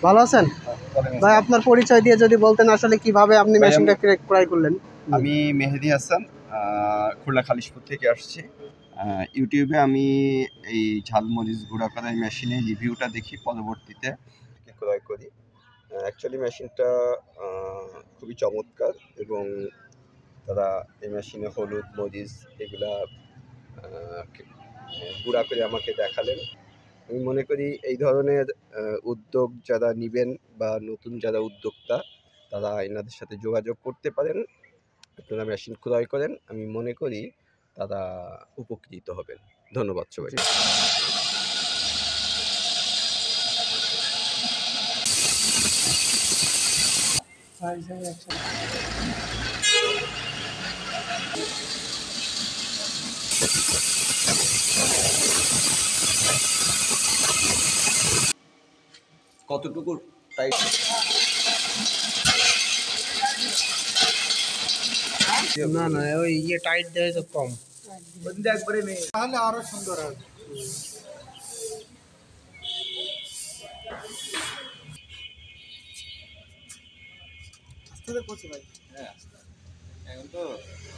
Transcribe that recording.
ভালো আছেন ভাই? আপনার পরিচয় দিয়ে যদি বলতেন আসলে কিভাবে আপনি মেশিনটা ক্রয় করলেন। আমি মেহেদি হাসান, খুলনা খালিশপুর থেকে আসছি। ইউটিউবে আমি এই ঝালমরিচ গুঁড়া করা এই মেশিনের রিভিউটা দেখি, পরবর্তীতে ক্রয় করি। অ্যাকচুয়ালি মেশিনটা খুবই চমৎকার এবং তারা এই মেশিনে হলুদ মরিচ এগুলা গুঁড়া করে আমাকে দেখালেন। আমি মনে করি এই ধরনের উদ্যোগ যারা নেবেন বা নতুন যারা উদ্যোক্তা তারা এনাদের সাথে যোগাযোগ করতে পারেন। আপনারা মেশিন ক্রয় করেন, আমি মনে করি তারা উপকৃত হবেন। ধন্যবাদ সবাই। কতটুকু টাইট? না না, ওই টাইট দেয় তো কম, একবারে নেই, তাহলে আরো সুন্দর হবে। আস্তে করছি ভাই। হ্যাঁ, এখন তো